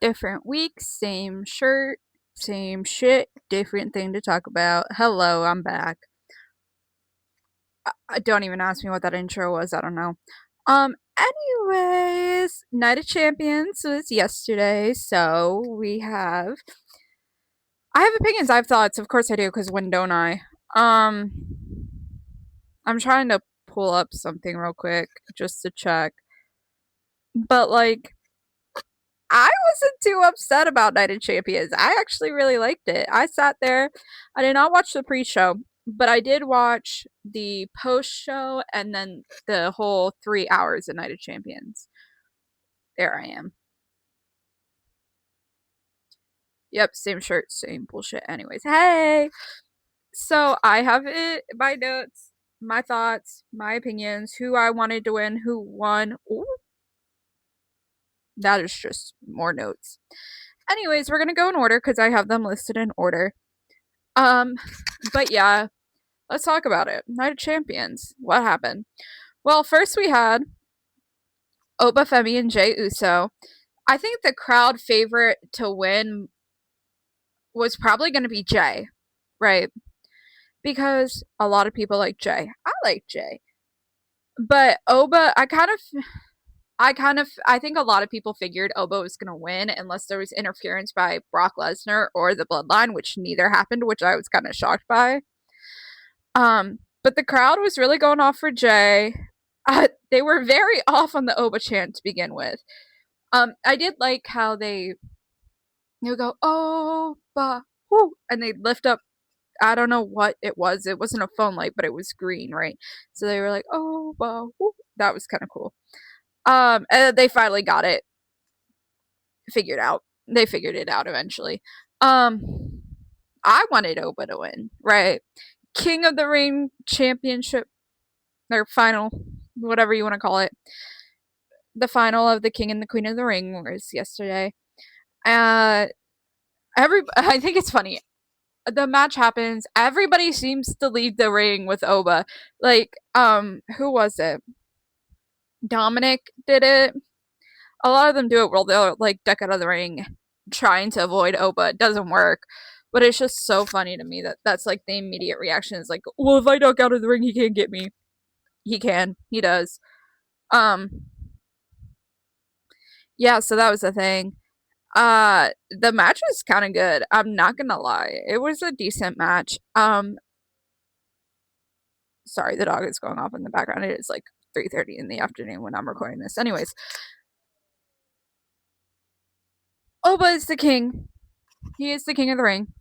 Different week, same shirt, same shit, different thing to talk about. Hello, I'm back. Don't even ask me what that intro was. I don't know. Anyways, Night of Champions was yesterday, so I have opinions, I have thoughts. Of course I do, because when don't I? Um, I'm trying to pull up something real quick just to check. But I wasn't too upset about Night of Champions. I actually really liked it. I sat there. I did not watch the pre-show, but I did watch the post-show and then the whole 3 hours of Night of Champions. There I am. Yep, same shirt, same bullshit. Anyways, hey. So I have it, my notes, my thoughts, my opinions, who I wanted to win, who won. Ooh, that is just more notes. Anyways, we're gonna go in order because I have them listed in order. Um, but yeah, let's talk about it. Night of Champions. What happened? Well, first we had Oba Femi and Jey Uso. I think the crowd favorite to win was probably going to be Jey, right? Because a lot of people like Jey. I like Jey. But Oba, I think a lot of people figured Oba was going to win unless there was interference by Brock Lesnar or the Bloodline, which neither happened, which I was kind of shocked by. But the crowd was really going off for Jey. They were very off on the Oba chant to begin with. I did like how they would go Oba, whoo, and they'd lift up. I don't know what it was. It wasn't a phone light, but it was green, right? So they were like Oba, whoo. That was kind of cool. And they finally got it figured out. They figured it out eventually. Um, I wanted Oba to win, right? King of the Ring championship or final, whatever you want to call it. The final of the King and the Queen of the Ring was yesterday. Uh, I think it's funny. The match happens. Everybody seems to leave the ring with Oba. Who was it? Dominic did it. A lot of them do it where they'll like duck out of the ring, trying to avoid Oba. It doesn't work. But it's just so funny to me that that's like the immediate reaction is like, well, if I duck out of the ring, he can't get me. He can. He does. Um, yeah, so that was the thing. The match was kind of good. I'm not gonna lie. It was a decent match. Sorry, the dog is going off in the background. It is like 3:30 in the afternoon when I'm recording this. Anyways, Oba is the king. He is the king of the ring,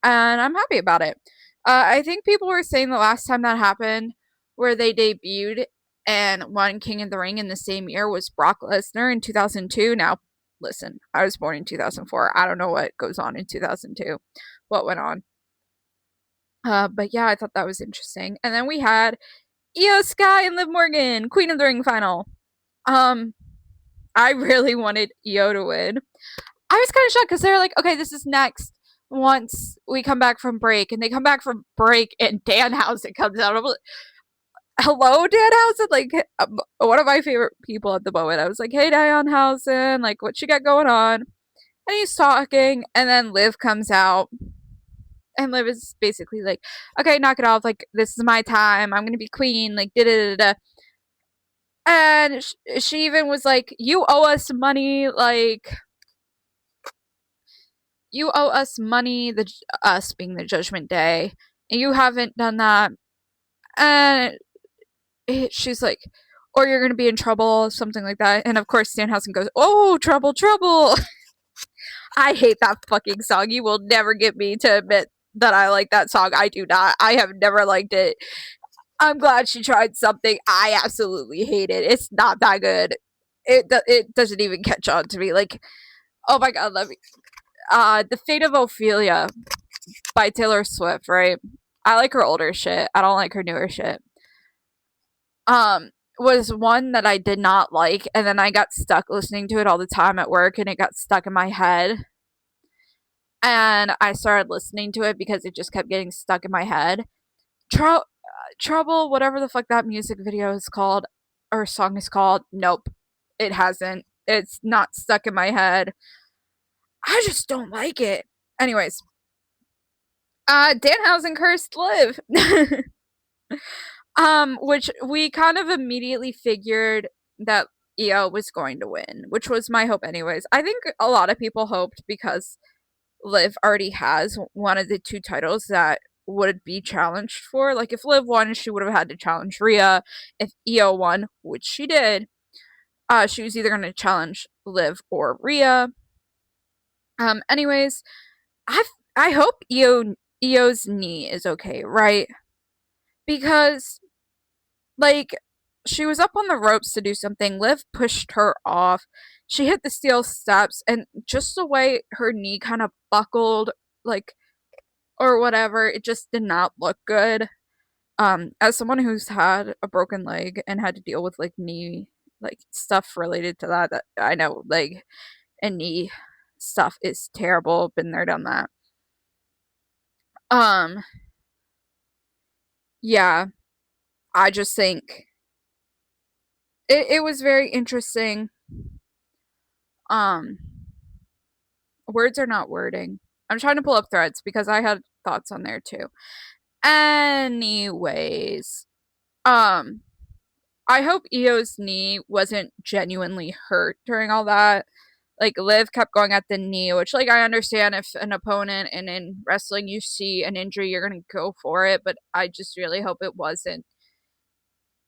and I'm happy about it. I think people were saying the last time that happened, where they debuted and won King of the Ring in the same year, was Brock Lesnar in 2002. Now, listen, I was born in 2004. I don't know what goes on in 2002, what went on. But yeah, I thought that was interesting. And then we had Io Sky and Liv Morgan, Queen of the Ring final. Um, I really wanted Io to win. I was kind of shocked because they're like, okay, this is next once we come back from break, and they come back from break, and Danhausen comes out. I'm like, hello, Danhausen. Like, one of my favorite people at the moment. I was like, hey, Danhausen, like, what you got going on? And he's talking, and then Liv comes out, and Liv is basically like, okay, knock it off. Like, this is my time. I'm gonna be queen. Like, da da da da. And she even was like, you owe us money. Like, you owe us money. The us being the Judgment Day, and you haven't done that. And she's like, or you're gonna be in trouble, something like that. And of course, Danhausen goes, oh, trouble, trouble. I hate that fucking song. You will never get me to admit that I like that song. I do not. I have never liked it. I'm glad she tried something. I absolutely hate it. It's not that good. It doesn't even catch on to me. Like, oh my god, let me. The Fate of Ophelia by Taylor Swift. Right. I like her older shit. I don't like her newer shit. Was one that I did not like, and then I got stuck listening to it all the time at work, and it got stuck in my head. And I started listening to it because it just kept getting stuck in my head. Trouble, whatever the fuck that music video is called or song is called. Nope, it hasn't. It's not stuck in my head. I just don't like it. Anyways, Danhausen cursed Liv. Which we kind of immediately figured that Io was going to win, which was my hope anyways. I think a lot of people hoped because Liv already has one of the two titles that would be challenged for. Like if Liv won, she would have had to challenge Rhea. If Io won, which she did, she was either going to challenge Liv or Rhea. Anyways, I hope Io's knee is okay, right? Because like she was up on the ropes to do something. Liv pushed her off. She hit the steel steps, and just the way her knee kind of buckled, like or whatever, it just did not look good. As someone who's had a broken leg and had to deal with like knee like stuff related to that, that I know leg and knee stuff is terrible. Been there, done that. Um, yeah, I just think it was very interesting. Um, words are not wording. I'm trying to pull up threads because I had thoughts on there too. Anyways, um, I hope Io's knee wasn't genuinely hurt during all that. Like Liv kept going at the knee, which like I understand if an opponent and in wrestling you see an injury, you're gonna go for it, but I just really hope it wasn't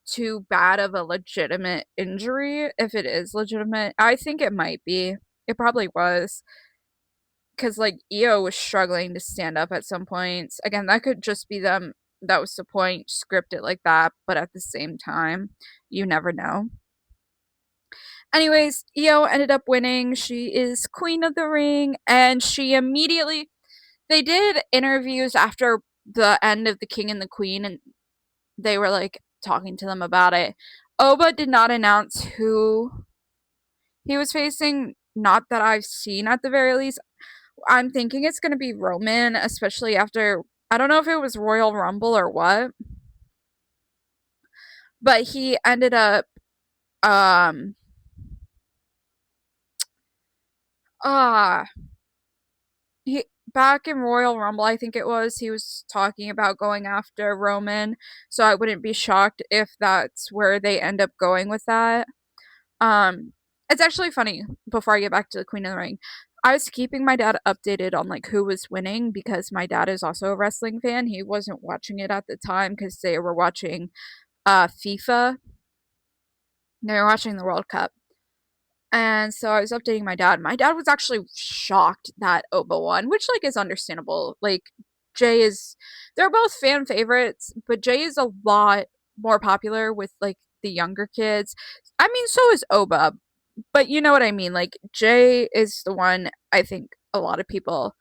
too bad of a legitimate injury. If it is legitimate, I think it might be. It probably was. Because like Io was struggling to stand up at some points. Again, that could just be them. That was the point, script it like that. But at the same time, you never know. Anyways, Io ended up winning. She is queen of the ring, and she immediately. They did interviews after the end of the King and the Queen, and they were like talking to them about it. Oba did not announce who he was facing. Not that I've seen at the very least. I'm thinking it's going to be Roman, especially after I don't know if it was Royal Rumble or what, but he ended up um ah he back in Royal Rumble, I think it was, he was talking about going after Roman, so I wouldn't be shocked if that's where they end up going with that. Um it's actually funny before I get back to the Queen of the Ring. I was keeping my dad updated on like who was winning because my dad is also a wrestling fan. He wasn't watching it at the time because they were watching FIFA. They were watching the World Cup. And so I was updating my dad. My dad was actually shocked that Oba won, which like is understandable. Like Jay is they're both fan favorites, but Jay is a lot more popular with like the younger kids. I mean, so is Oba, but you know what I mean. Like Jay is the one I think a lot of people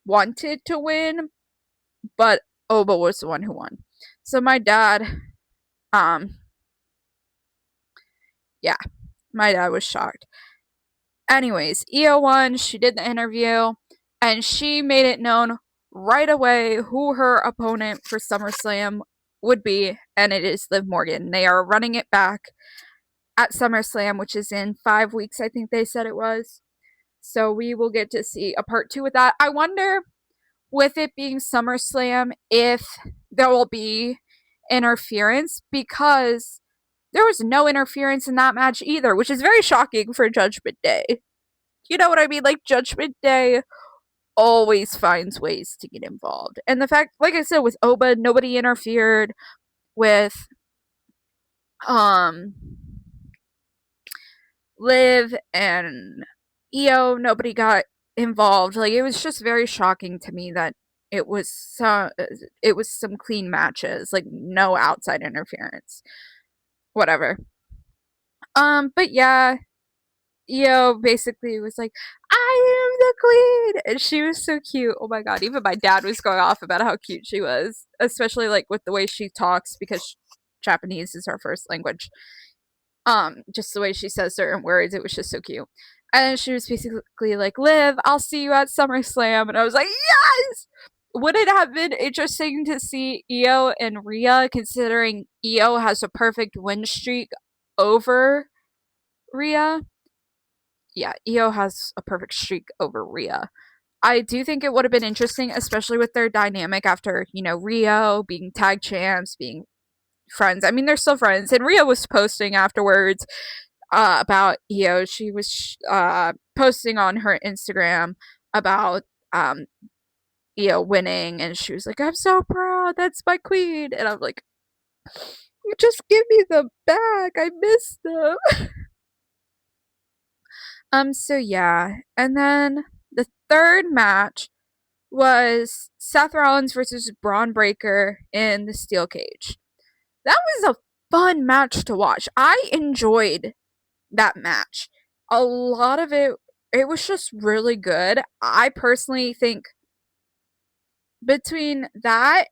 wanted to win, but Oba was the one who won. So my dad, um, yeah, my dad was shocked. Anyways, Io won. She did the interview, and she made it known right away who her opponent for SummerSlam would be, and it is Liv Morgan. They are running it back at SummerSlam, which is in 5 weeks, I think they said it was. So we will get to see a part two with that. I wonder, with it being SummerSlam, if there will be interference because there was no interference in that match either, which is very shocking for Judgment Day. You know what I mean? Like Judgment Day always finds ways to get involved. And the fact, like I said, with Oba, nobody interfered with um Liv and Io, nobody got involved. Like it was just very shocking to me that it was some clean matches, like no outside interference. Whatever. But yeah, Io basically was like, I am the queen. And she was so cute. Oh my god. Even my dad was going off about how cute she was, especially like with the way she talks because Japanese is her first language. Just the way she says certain words, it was just so cute. And she was basically like, Liv, I'll see you at SummerSlam. And I was like, yes! Would it have been interesting to see Io and Rhea, considering Io has a perfect win streak over Rhea? yeah, Io has a perfect streak over Rhea. I do think it would have been interesting, especially with their dynamic after, Rio being tag champs, being friends. I mean, they're still friends. And Rio was posting afterwards about Io. She was posting on her Instagram about Io winning, and she was like, "I'm so proud. That's my queen." And I'm like, "You just give me them back. I miss them." So yeah. And then the third match was Seth Rollins versus Braun Breaker in the steel cage. That was a fun match to watch. I enjoyed that match. A lot of it was just really good. I personally think between that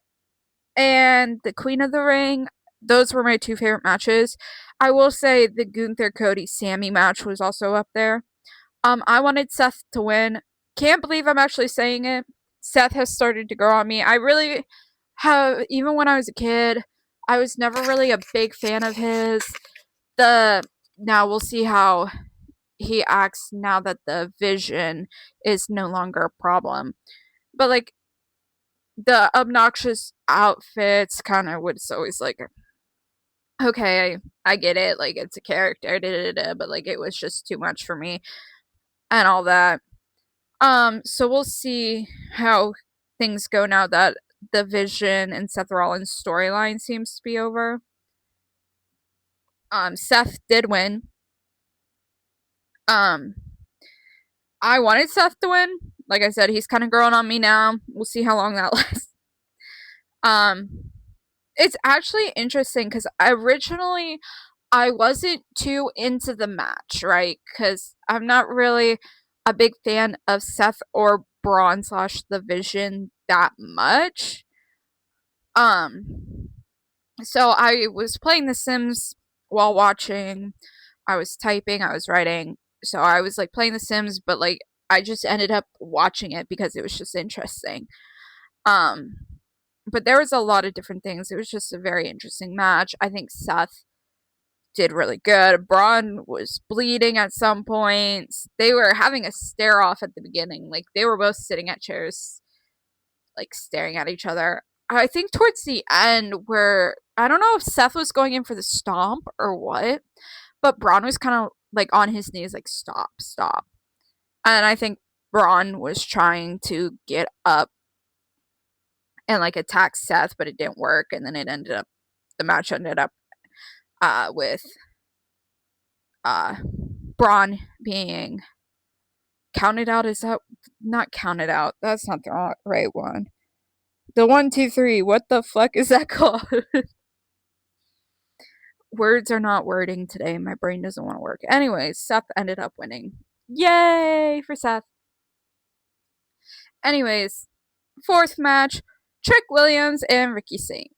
and the Queen of the Ring, those were my two favorite matches. I will say the Gunther Cody Sammy match was also up there. I wanted Seth to win. Can't believe I'm actually saying it. Seth has started to grow on me. I really have, even when I was a kid, I was never really a big fan of his. The Now we'll see how he acts now that the vision is no longer a problem. But like the obnoxious outfits kind of was always like, okay, I get it, like it's a character, but like it was just too much for me and all that. So we'll see how things go now that the Vision and Seth Rollins storyline seems to be over. Seth did win. Um, I wanted Seth to win. Like I said, he's kind of growing on me now. We'll see how long that lasts. Um, it's actually interesting because originally I wasn't too into the match, right? Because I'm not really a big fan of Seth or Braun slash the Vision that much. Um, so I was playing The Sims while watching. I was typing, I was writing. So I was like playing The Sims, but like I just ended up watching it because it was just interesting. Um, but there was a lot of different things. It was just a very interesting match. I think Seth did really good. Braun was bleeding at some points. They were having a stare off at the beginning. Like they were both sitting at chairs, like staring at each other. I think towards the end, where I don't know if Seth was going in for the stomp or what, but Braun was kind of like on his knees, like stop, stop. And I think Braun was trying to get up and like attack Seth, but it didn't work. And then the match ended up with uh, Braun being counted out. Is that not counted out? That's not the right one. The 1, 2, 3. What the fuck is that called? Words are not wording today. My brain doesn't want to work. Anyways, Seth ended up winning. Yay for Seth. Anyways, fourth match, Trick Williams and Ricky Saints.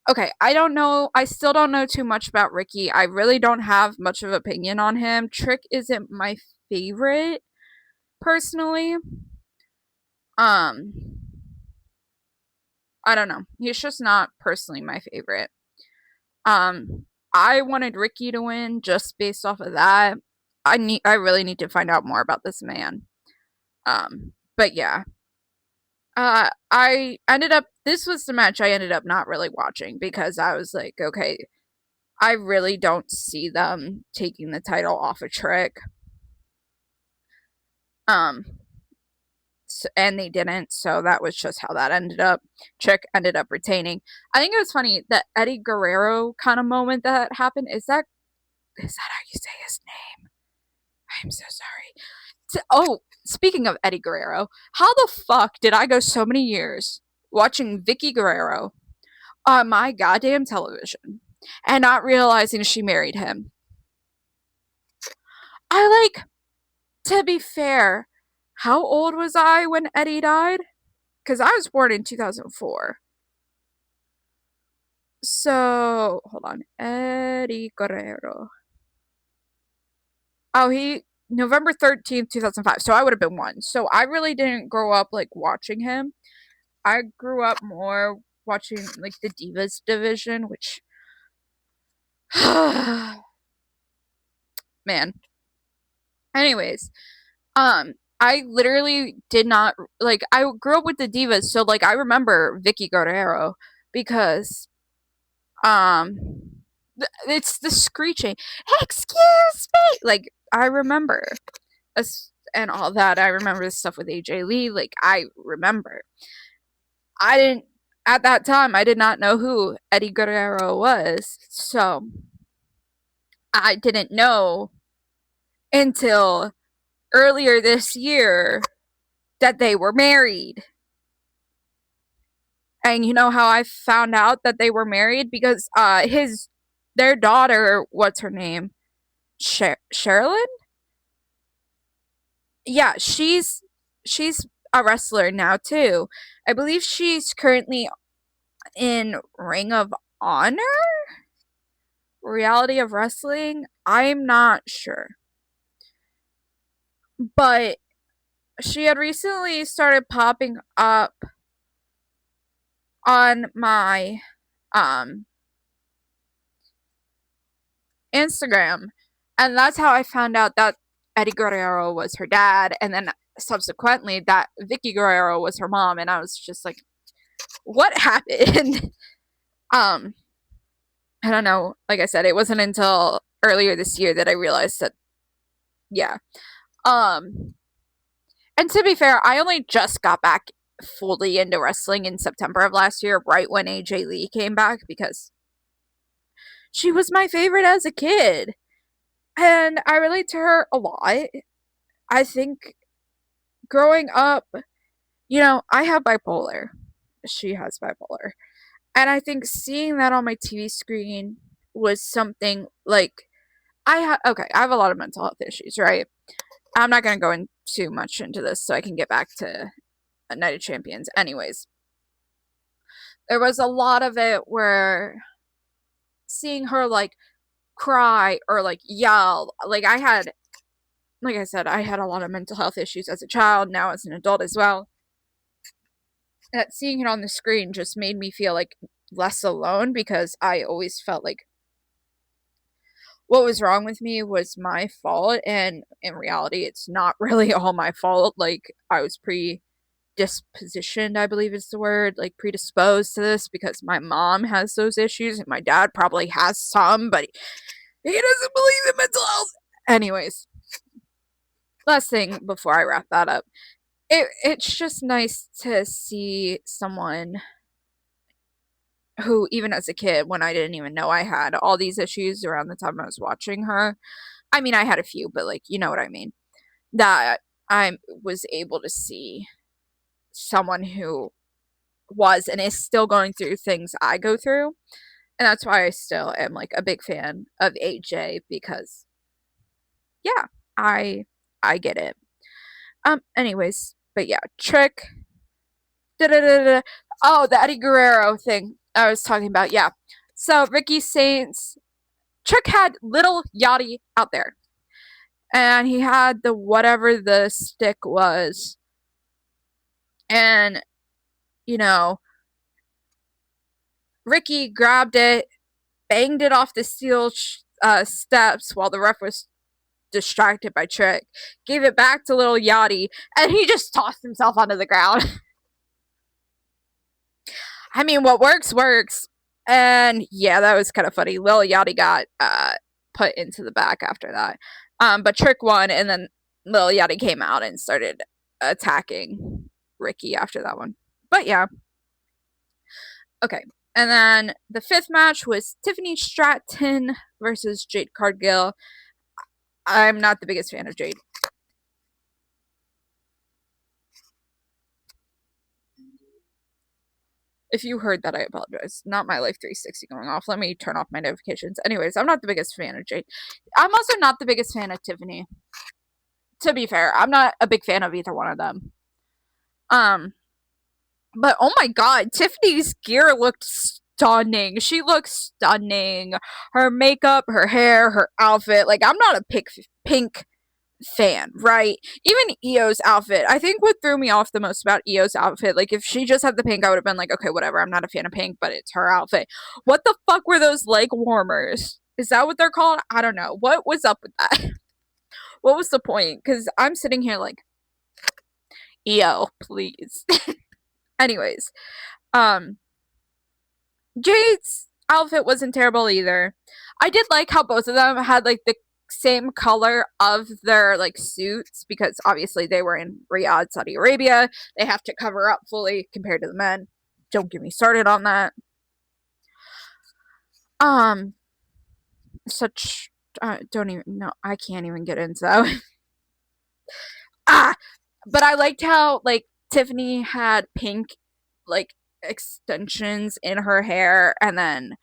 Okay, I don't know. I still don't know too much about Ricky. I really don't have much of an opinion on him. Trick isn't my favorite personally. Um, I don't know. He's just not personally my favorite. I wanted Ricky to win just based off of that. I really need to find out more about this man. But yeah. I ended up this was the match I ended up not really watching because I was like, okay, I really don't see them taking the title off of Trick. Um and they didn't, so that was just how that ended up. Trick ended up retaining. I think it was funny that Eddie Guerrero kind of moment that happened. Is that how you say his name? I'm so sorry. Oh, speaking of Eddie Guerrero, how the fuck did I go so many years watching Vicky Guerrero on my goddamn television and not realizing she married him? To be fair, how old was I when Eddie died? Because I was born in 2004. So, hold on. Eddie Guerrero. Oh, November 13th, 2005. So I would have been one. So I really didn't grow up like watching him. I grew up more watching like the Divas division, which man, Anyways, I literally did not like. I grew up with the divas, so like I remember Vicky Guerrero because um, it's the screeching. Excuse me, like I remember us and all that. I remember the stuff with AJ Lee. Like I remember. I didn't at that time. I did not know who Eddie Guerrero was, so I didn't know until earlier this year that they were married. And you know how I found out that they were married? Because their daughter, what's her name? Sherilyn? Yeah, she's a wrestler now too. I believe she's currently in Ring of Honor? Reality of Wrestling? I'm not sure. But she had recently started popping up on my um Instagram, and that's how I found out that Eddie Guerrero was her dad, and then subsequently that Vicky Guerrero was her mom, and I was just like, what happened? um I don't know. Like I said, it wasn't until earlier this year that I realized that, yeah. um and to be fair, I only just got back fully into wrestling in September of last year, right when AJ Lee came back, because she was my favorite as a kid. And I relate to her a lot. I think growing up, I have bipolar. She has bipolar. And I think seeing that on my TV screen was something like I have a lot of mental health issues, right? I'm not going to go in too much into this so I can get back to a Night of Champions. Anyways, there was a lot of it where seeing her like cry or like yell, like I said, I had a lot of mental health issues as a child, now as an adult as well. That seeing it on the screen just made me feel like less alone, because I always felt like what was wrong with me was my fault, and in reality it's not really all my fault. Like I was predispositioned, I believe is the word, like predisposed to this because my mom has those issues and my dad probably has some, but he doesn't believe in mental health. Anyways, last thing before I wrap that up. It's just nice to see someone who, even as a kid, when I didn't even know I had all these issues around the time I was watching her. I mean, I had a few, but like, you know what I mean. That I was able to see someone who was and is still going through things I go through. And that's why I still am like a big fan of AJ, because yeah, I I get it. Anyways, but yeah, Trick. Da-da-da-da. Oh, the Eddie Guerrero thing I was talking about. Yeah. So Ricky Saints, Trick had little Yachty out there, and he had the whatever the stick was, and you know, Ricky grabbed it, banged it off the steel steps while the ref was distracted by Trick, gave it back to little Yachty, and he just tossed himself onto the ground. I mean, what works works. And yeah, that was kind of funny. Lil Yachty got put into the back after that. But Trick won, and then Lil Yachty came out and started attacking Ricky after that one. But yeah. Okay. And then the fifth match was Tiffany Stratton versus Jade Cargill. I'm not the biggest fan of Jade. If you heard that, I apologize. Not my Life 360 going off. Let me turn off my notifications. Anyways, I'm not the biggest fan of Jade. I'm also not the biggest fan of Tiffany. To be fair, I'm not a big fan of either one of them. Um, but oh my god, Tiffany's gear looked stunning. She looks stunning. Her makeup, her hair, her outfit. Like, I'm not a pink fan, right? Even Io's outfit. I think what threw me off the most about Io's outfit, like if she just had the pink, I would have been like, okay, whatever. I'm not a fan of pink, but it's her outfit. What the fuck were those leg warmers? Is that what they're called? I don't know. What was up with that? What was the point? Because I'm sitting here like, yo, please. Anyways, um, Jade's outfit wasn't terrible either. I did like how both of them had like the same color of their like suits because obviously they were in Riyadh, Saudi Arabia. They have to cover up fully compared to the men. Don't get me started on that. Um, such don't even know. I can't even get into that. Ah, but I liked how like Tiffany had pink like extensions in her hair, and then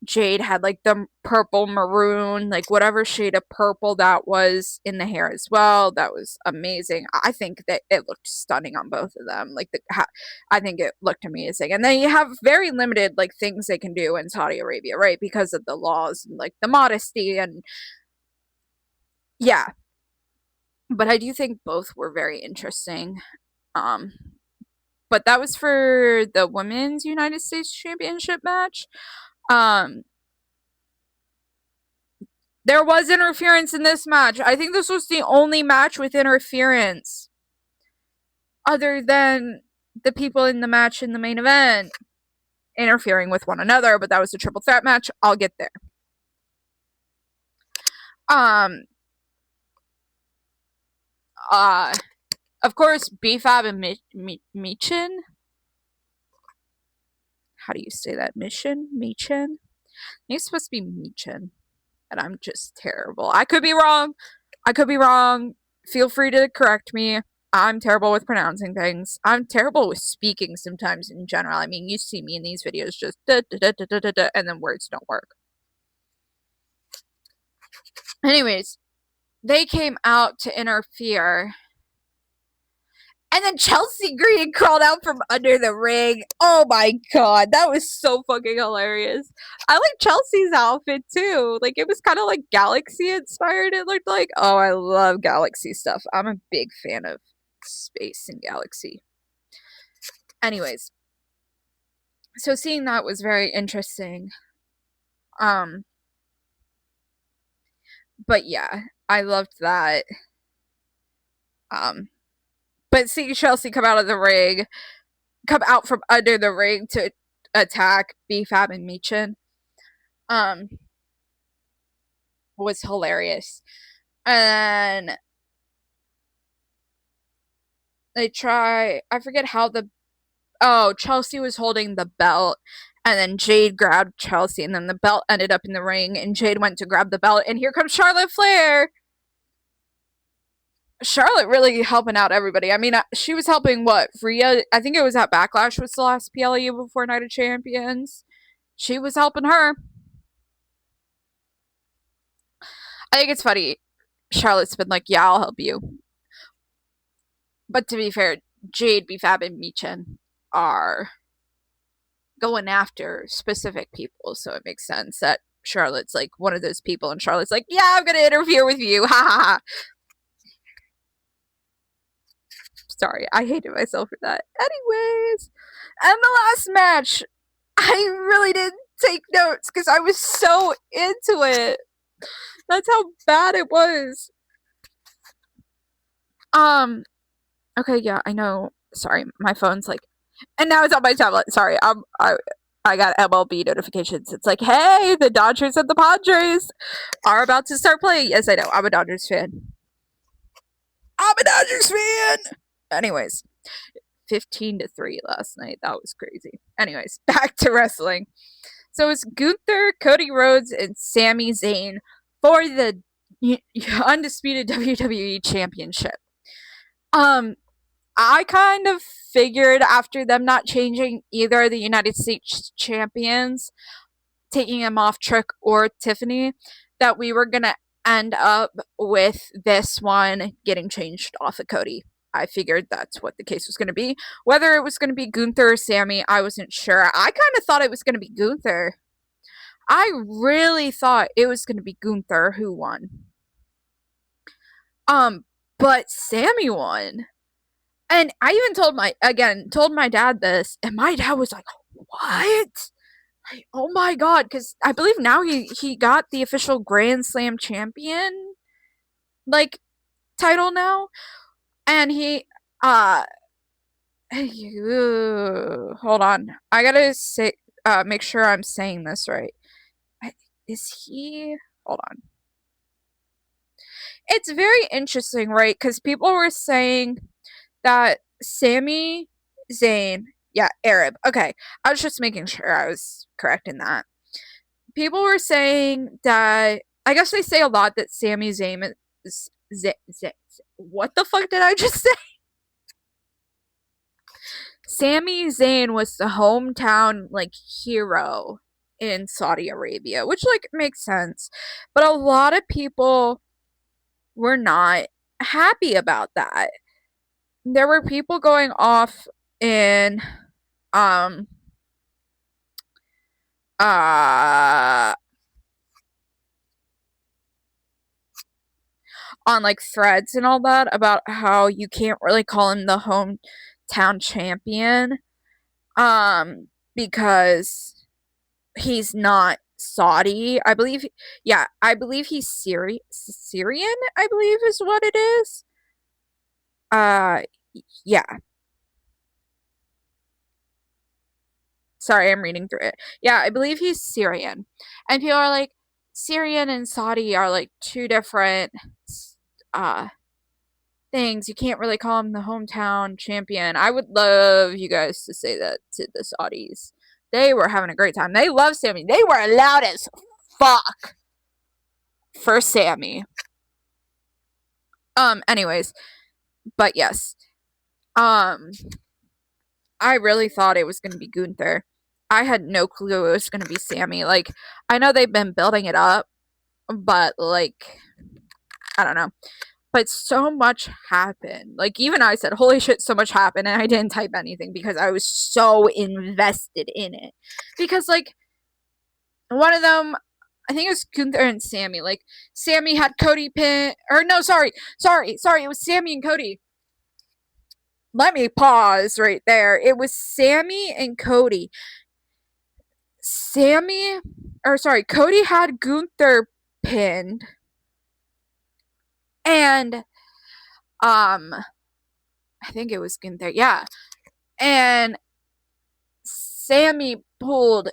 Jade had like the purple maroon, like whatever shade of purple that was in the hair as well. That was amazing. I think that it looked stunning on both of them. I think it looked amazing. And then you have very limited like things they can do in Saudi Arabia, right? Because of the laws and like the modesty and yeah. But I do think both were very interesting. Um, but that was for the women's United States Championship match. Um, There was interference in this match. I think this was the only match with interference other than the people in the match in the main event interfering with one another, but that was a triple threat match. I'll get there. Um of course BFAB and Michin. How do you say that? Michin? It's supposed to be Michin. And I'm just terrible. I could be wrong. Feel free to correct me. I'm terrible with pronouncing things. I'm terrible with speaking sometimes in general. I mean, you see me in these videos just da da da da da da, da and then words don't work. Anyways, they came out to interfere. And then Chelsea Green crawled out from under the ring. Oh my god, that was so fucking hilarious. I like Chelsea's outfit too. Like it was kind of like Galaxy inspired, it looked like. Oh, I love Galaxy stuff. I'm a big fan of space and Galaxy. Anyways, so seeing that was very interesting. But yeah, I loved that. But seeing Chelsea come out from under the ring to attack BFAB and Michin, was hilarious. And I forget how Chelsea was holding the belt, and then Jade grabbed Chelsea, and then the belt ended up in the ring, and Jade went to grab the belt, and here comes Charlotte Flair. Charlotte really helping out everybody. I mean, she was helping Rhea. I think it was at Backlash was the last PLE before Night of Champions. She was helping her. I think it's funny. Charlotte's been like, "Yeah, I'll help you." But to be fair, Jade, BFAB, and Michin are going after specific people, so it makes sense that Charlotte's like one of those people, and Charlotte's like, "Yeah, I'm gonna interfere with you." Ha ha ha. Sorry, I hated myself for that. Anyways, and the last match, I really didn't take notes because I was so into it. That's how bad it was. Okay, yeah, I know. Sorry, my phone's like, and now it's on my tablet. Sorry, I got MLB notifications. It's like, hey, the Dodgers and the Padres are about to start playing. Yes, I know. I'm a Dodgers fan. Anyways, 15-3 last night. That was crazy. Anyways, back to wrestling. So it's Gunther, Cody Rhodes, and Sami Zayn for the undisputed WWE Championship. I kind of figured after them not changing either of the United States champions, taking them off Trick or Tiffany, that we were gonna end up with this one getting changed off of Cody. I figured that's what the case was going to be. Whether it was going to be Gunther or Sami, I wasn't sure. I kind of thought it was going to be Gunther. I really thought it was going to be Gunther who won. But Sami won. And I even told my dad this, and my dad was like, "What? Like, oh my god," because I believe now he got the official Grand Slam champion like title now, and he hold on, I gotta say make sure I'm saying this right. Is he, hold on, it's very interesting, right? Because people were saying that Sami Zayn, yeah, Arab. Okay, I was just making sure I was correct in that. People were saying that, I guess they say a lot that Sami Zayn is what the fuck did I just say? Sami Zayn was the hometown like hero in Saudi Arabia, which like makes sense. But a lot of people were not happy about that. There were people going off in um uh on like threads and all that about how you can't really call him the hometown champion because he's not Saudi. I believe, yeah, I believe he's Syrian, I believe is what it is. Uh yeah. Sorry, I'm reading through it. Yeah, I believe he's Syrian. And people are like, Syrian and Saudi are like two different uh things. You can't really call him the hometown champion. I would love you guys to say that to the Saudis. They were having a great time. They love Sami. They were loud as fuck for Sami. Anyways, but yes. I really thought it was gonna be Gunther. I had no clue it was gonna be Sami. Like, I know they've been building it up, but like, I don't know. But so much happened. Like, even I said, holy shit, so much happened, and I didn't type anything because I was so invested in it. Because like, one of them, I think it was Gunther and Sami. Like, Sami had Cody pin, or no, sorry, it was Sami and Cody. Let me pause right there. It was Sami and Cody. Cody had Gunther pinned, and I think it was Gunther, yeah. And Sami pulled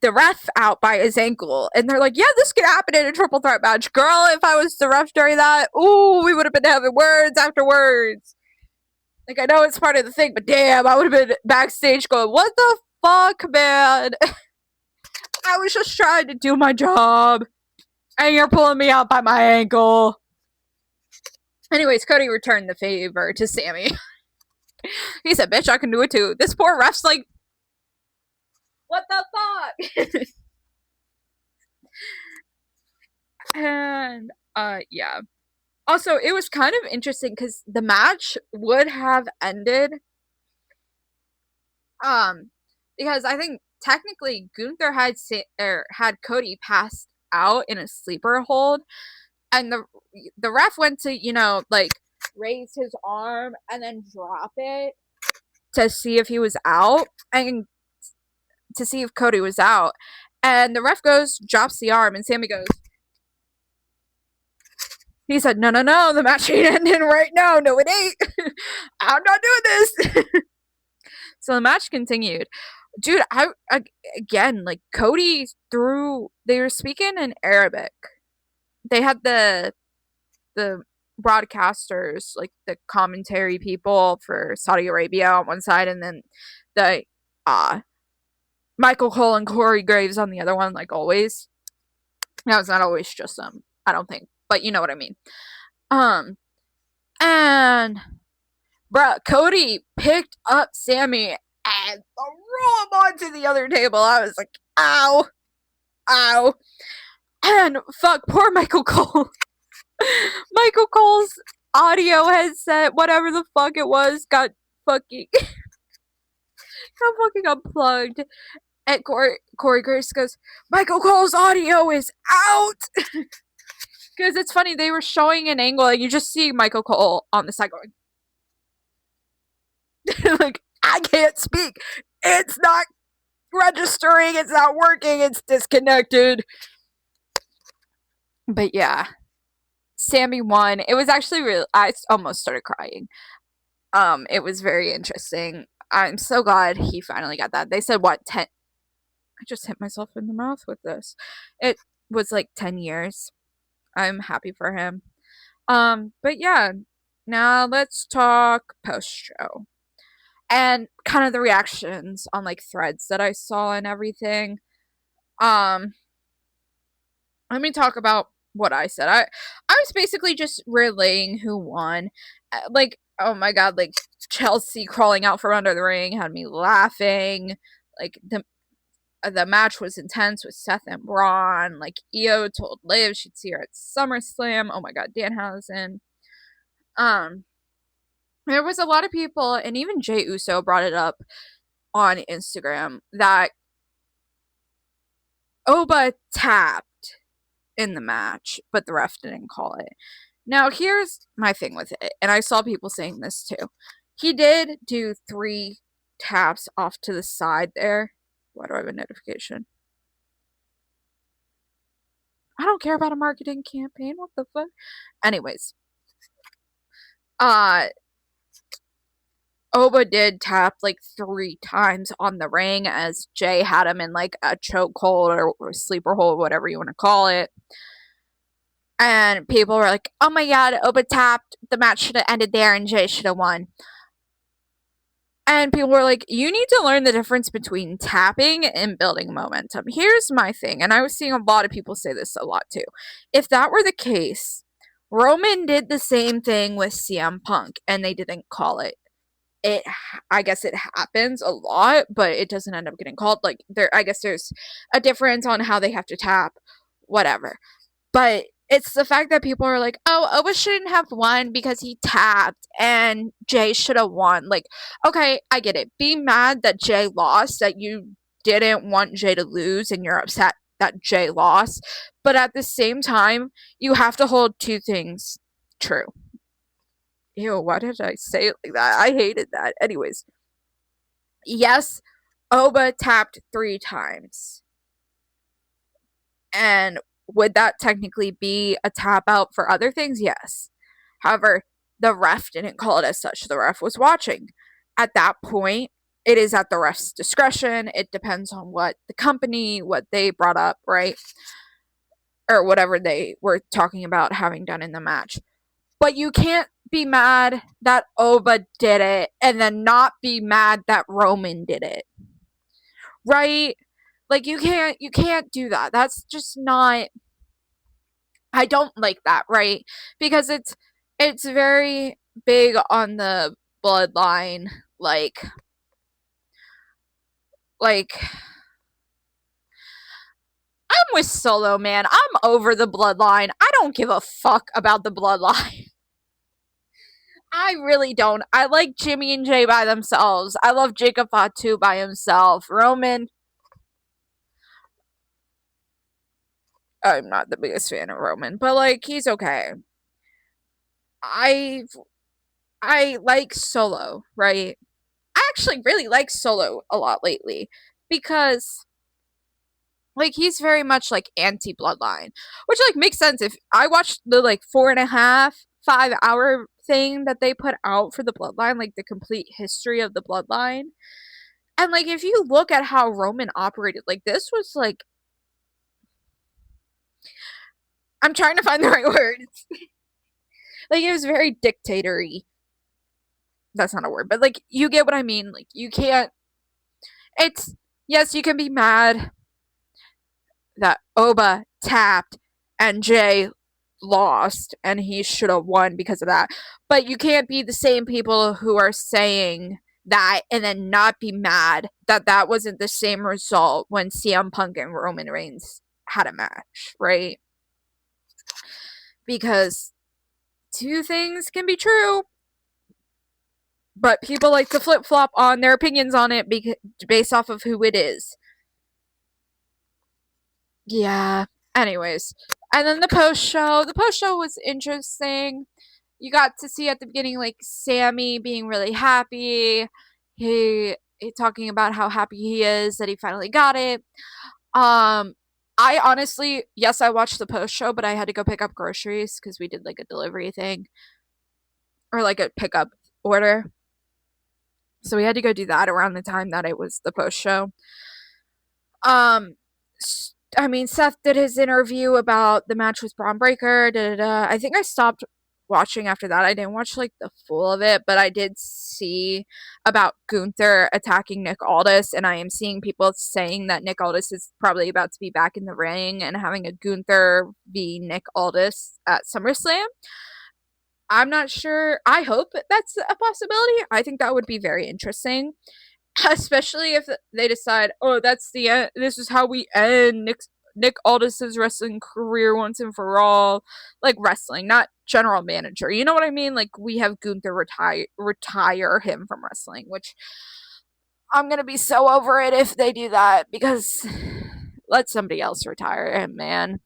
the ref out by his ankle, and they're like, yeah, this could happen in a triple threat match. Girl, if I was the ref during that, ooh, we would have been having words after words. Like, I know it's part of the thing, but damn, I would have been backstage going, what the fuck, man? I was just trying to do my job, and you're pulling me out by my ankle. Anyways, Cody returned the favor to Sami. He said, bitch, I can do it too. This poor ref's like, what the fuck? And, yeah. Also, it was kind of interesting because the match would have ended, because I think technically Gunther had Cody passed out in a sleeper hold, and the ref went to, you know, like raise his arm and then drop it to see if he was out and to see if Cody was out. And the ref drops the arm, and Sami goes, he said, no, the match ain't ending right now. No, it ain't. I'm not doing this. So the match continued. Dude, again, like, Cody they were speaking in Arabic. They had the broadcasters, like the commentary people for Saudi Arabia on one side, and then the Michael Cole and Corey Graves on the other one, like always. Now, it's not always just them, I don't think, but you know what I mean. And bruh, Cody picked up Sami and threw him onto the other table. I was like, ow, and fuck, poor Michael Cole. Michael Cole's audio headset, whatever the fuck it was, got fucking unplugged. And Corey Grace goes, Michael Cole's audio is out. Because it's funny, they were showing an angle and you just see Michael Cole on the side going, like, I can't speak. It's not registering. It's not working. It's disconnected. But yeah. Sammy won. It was actually real. I almost started crying. It was very interesting. I'm so glad he finally got that. They said what 10. I just hit myself in the mouth with this. It was like 10 years. I'm happy for him. But yeah, now let's talk post show and kind of the reactions on like threads that I saw and everything. Um, Let me talk about what I said. I was basically just relaying who won. Like, oh my god, like Chelsea crawling out from under the ring had me laughing. Like the match was intense with Seth and Braun. Like Io told Liv she'd see her at SummerSlam. Oh my god, Danhausen. Um, there was a lot of people, and even Jey Uso brought it up on Instagram that Oba tapped in the match, but the ref didn't call it. Now, here's my thing with it, and I saw people saying this too. He did do 3 taps off to the side there. Why do I have a notification? I don't care about a marketing campaign. What the fuck? Anyways, uh, Oba did tap like 3 times on the ring as Jey had him in like a chokehold or sleeper hold, whatever you want to call it. And people were like, oh my god, Oba tapped. The match should have ended there and Jey should have won. And people were like, you need to learn the difference between tapping and building momentum. Here's my thing, and I was seeing a lot of people say this a lot too. If that were the case, Roman did the same thing with CM Punk and they didn't call it. I guess it happens a lot, but it doesn't end up getting called. Like I guess there's a difference on how they have to tap, whatever. But it's the fact that people are like, oh, Oba shouldn't have won because he tapped and Jey should have won. Like, okay, I get it. Be mad that Jey lost, that you didn't want Jey to lose and you're upset that Jey lost. But at the same time, you have to hold 2 things true. Ew, why did I say it like that? I hated that. Anyways, yes, Oba tapped 3 times. And would that technically be a tap out for other things? Yes. However, the ref didn't call it as such. The ref was watching. At that point, it is at the ref's discretion. It depends on what the company, what they brought up, right? Or whatever they were talking about having done in the match. But you can't be mad that Oba did it and then not be mad that Roman did it. Right? Like you can't do that. That's just not, I don't like that, right? Because it's very big on the bloodline, like I'm with Solo, man. I'm over the bloodline. I don't give a fuck about the bloodline. I really don't. I like Jimmy and Jay by themselves. I love Jacob Fatu by himself. Roman, I'm not the biggest fan of Roman, but like he's okay. I I like Solo, right? I actually really like Solo a lot lately because like he's very much like anti bloodline, which like makes sense if I watched the like 4.5, 5 hour thing that they put out for the bloodline, like the complete history of the bloodline. And like if you look at how Roman operated, like this was like I'm trying to find the right words. Like it was very dictatory. That's not a word, but like you get what I mean. Like you can't, it's, yes, you can be mad that Oba tapped and Jey lost and he should have won because of that. But you can't be the same people who are saying that and then not be mad that that wasn't the same result when CM Punk and Roman Reigns had a match, right? Because 2 things can be true, but people like to flip flop on their opinions on it based off of who it is. Yeah. Anyways, and then the post show was interesting. You got to see at the beginning like Sammy being really happy. He talking about how happy he is that he finally got it. Um I honestly, yes, I watched the post show, but I had to go pick up groceries because we did like a delivery thing or like a pickup order. So we had to go do that around the time that it was the post show. Um, I mean, Seth did his interview about the match with Braun Breaker. Da, da, da. I think I stopped watching after that. I didn't watch like the full of it, but I did see about Gunther attacking Nick Aldis, and I am seeing people saying that Nick Aldis is probably about to be back in the ring and having a Gunther v Nick Aldis at SummerSlam. I'm not sure. I hope that's a possibility. I think that would be very interesting, especially if they decide, oh, that's the end. This is how we end Nick Aldis's wrestling career once and for all. Like wrestling, not general manager. You know what I mean? Like we have Gunther retire him from wrestling, which I'm gonna be so over it if they do that because let somebody else retire him, man.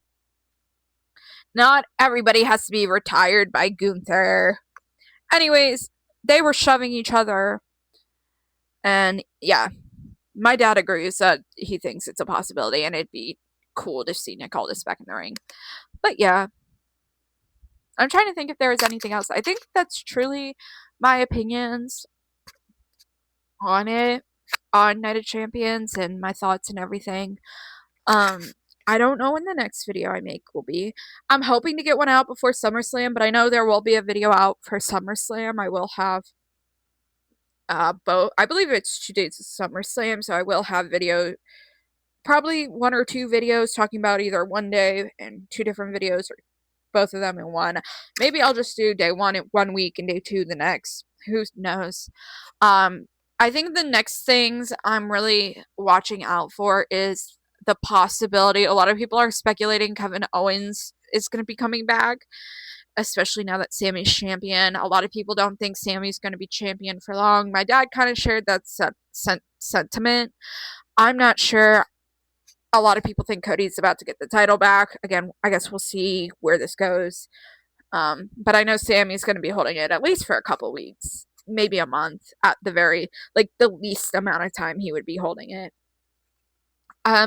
Not everybody has to be retired by Gunther. Anyways, they were shoving each other, and yeah, my dad agrees that he thinks it's a possibility, and it'd be cool to see Nick Aldis back in the ring. But yeah, I'm trying to think if there is anything else. I think that's truly my opinions on it, on Night of Champions, and my thoughts and everything. Um, I don't know when the next video I make will be. I'm hoping to get one out before SummerSlam, but I know there will be a video out for SummerSlam. I will have both. I believe it's 2 days of SummerSlam, so I will have video, probably 1 or 2 videos talking about either one day and 2 different videos, or both of them in one. Maybe I'll just do day 1 in 1 week and day 2 the next. Who knows? I think the next things I'm really watching out for is the possibility. A lot of people are speculating Kevin Owens is going to be coming back, especially now that Sammy's champion. A lot of people don't think Sammy's going to be champion for long. My dad kind of shared that sentiment. I'm not sure. A lot of people think Cody's about to get the title back. Again, I guess we'll see where this goes. But I know Sammy's going to be holding it at least for a couple weeks, maybe a month at the very, like the least amount of time he would be holding it.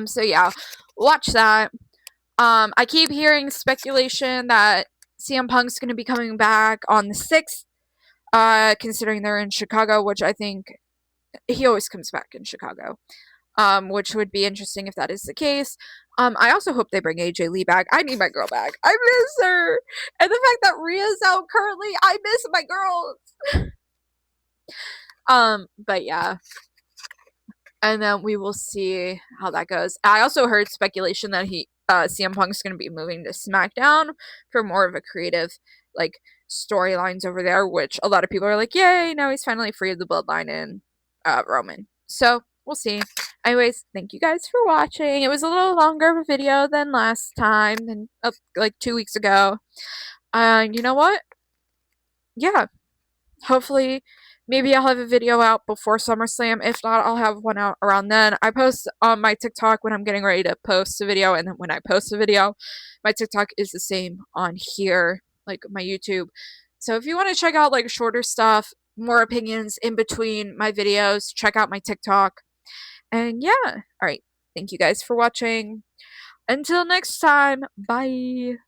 So yeah, watch that. I keep hearing speculation that CM Punk's going to be coming back on the 6th, considering they're in Chicago, which I think he always comes back in Chicago. Which would be interesting if that is the case. I also hope they bring AJ Lee back. I need my girl back. I miss her. And the fact that Rhea's out currently, I miss my girls. But yeah. And then we will see how that goes. I also heard speculation that CM Punk's going to be moving to SmackDown for more of a creative, like, storylines over there, which a lot of people are like, yay, now he's finally free of the bloodline in Roman. So, we'll see. Anyways, thank you guys for watching. It was a little longer of a video than last time, and like 2 weeks ago. You know what? Yeah. Hopefully, maybe I'll have a video out before SummerSlam. If not, I'll have one out around then. I post on my TikTok when I'm getting ready to post a video, and then when I post a video, my TikTok is the same on here, like my YouTube. So if you want to check out like shorter stuff, more opinions in between my videos, check out my TikTok. And yeah, all right. Thank you guys for watching. Until next time, bye.